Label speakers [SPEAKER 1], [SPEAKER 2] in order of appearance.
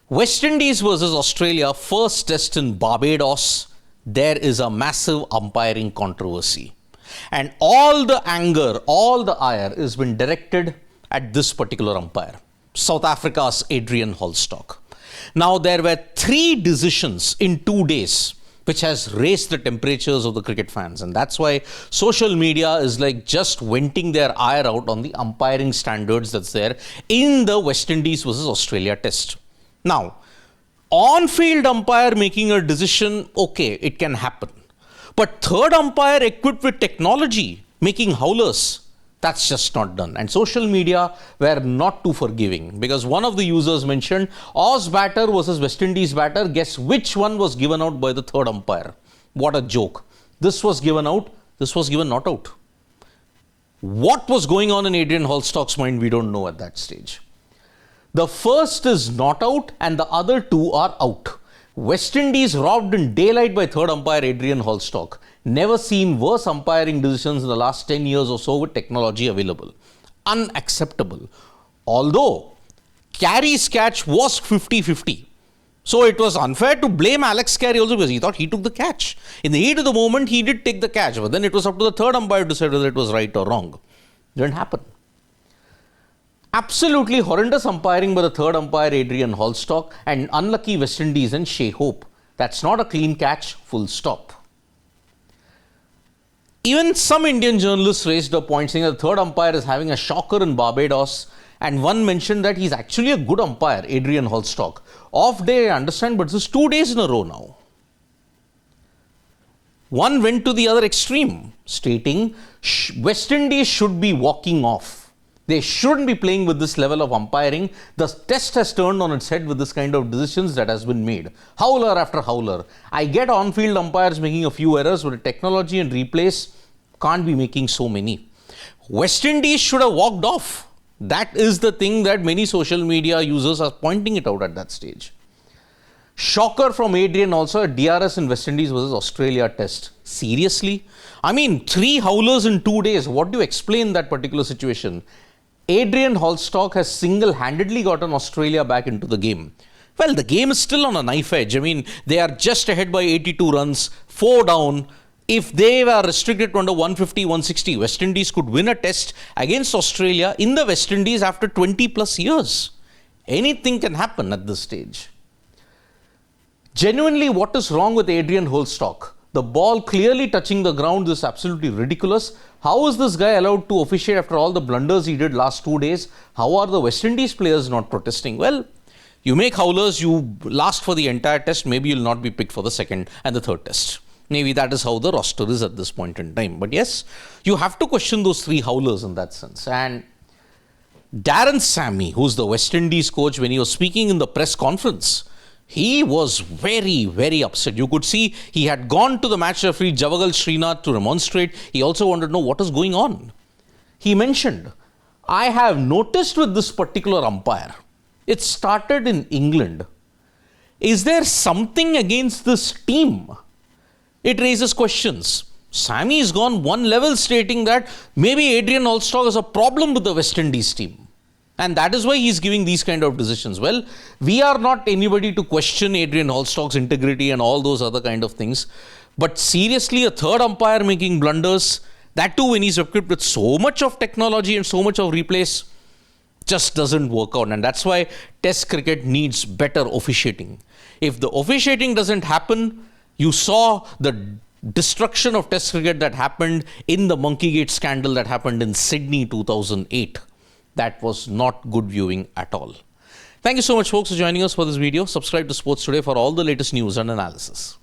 [SPEAKER 1] West Indies versus Australia, first test in Barbados. There is a massive umpiring controversy. And all the anger, all the ire has been directed at this particular umpire, South Africa's Adrian Holdstock. Now, there were 3 decisions in 2 days which has raised the temperatures of the cricket fans. And that's why social media is like just venting their ire out on the umpiring standards that's there in the West Indies versus Australia test. Now, on-field umpire making a decision, okay, it can happen. But third umpire equipped with technology making howlers, that's just not done. And social media were not too forgiving, because one of the users mentioned Oz batter versus West Indies batter. Guess which one was given out by the third umpire? What a joke. This was given out, this was given not out. What was going on in Adrian Holdstock's mind, we don't know at that stage. The first is not out and the other 2 are out. West Indies robbed in daylight by third umpire Adrian Holdstock. Never seen worse umpiring decisions in the last 10 years or so with technology available. Unacceptable. Although Carey's catch was 50-50. So it was unfair to blame Alex Carey also, because he thought he took the catch. In the heat of the moment, he did take the catch. But then it was up to the third umpire to decide whether it was right or wrong. Didn't happen. Absolutely horrendous umpiring by the third umpire Adrian Holdstock, and unlucky West Indies and Shai Hope. That's not a clean catch, full stop. Even some Indian journalists raised a point saying that the third umpire is having a shocker in Barbados, and one mentioned that he's actually a good umpire, Adrian Holdstock. Off day, I understand, but this is 2 days in a row now. One went to the other extreme, stating West Indies should be walking off. They shouldn't be playing with this level of umpiring. The test has turned on its head with this kind of decisions that has been made. Howler after howler. I get on-field umpires making a few errors, but the technology and replays can't be making so many. West Indies should have walked off. That is the thing that many social media users are pointing it out at that stage. Shocker from Adrian also, a DRS in West Indies versus Australia test. Seriously? I mean, 3 howlers in 2 days. What do you explain that particular situation? Adrian Holdstock has single-handedly gotten Australia back into the game. Well, the game is still on a knife edge. I mean, they are just ahead by 82 runs, 4 down. If they were restricted to under 150, 160, West Indies could win a test against Australia in the West Indies after 20 plus years. Anything can happen at this stage. Genuinely, what is wrong with Adrian Holdstock? The ball clearly touching the ground is absolutely ridiculous. How is this guy allowed to officiate after all the blunders he did last 2 days? How are the West Indies players not protesting? Well, you make howlers, you last for the entire test. Maybe you'll not be picked for the second and the third test. Maybe that is how the roster is at this point in time. But yes, you have to question those 3 howlers in that sense. And Daren Sammy, who's the West Indies coach, when he was speaking in the press conference, he was very, very upset. You could see he had gone to the match referee Javagal Srinath to remonstrate. He also wanted to know what is going on. He mentioned, I have noticed with this particular umpire, it started in England. Is there something against this team? It raises questions. Sammy has gone one level, stating that maybe Adrian Holdstock has a problem with the West Indies team. And that is why he's giving these kind of decisions. Well, we are not anybody to question Adrian Holdstock's integrity and all those other kind of things. But seriously, a third umpire making blunders, that too when he's equipped with so much of technology and so much of replays, just doesn't work out. And that's why Test cricket needs better officiating. If the officiating doesn't happen, you saw the destruction of Test cricket that happened in the Monkeygate scandal that happened in Sydney 2008. That was not good viewing at all. Thank you so much, folks, for joining us for this video. Subscribe to Sports Today for all the latest news and analysis.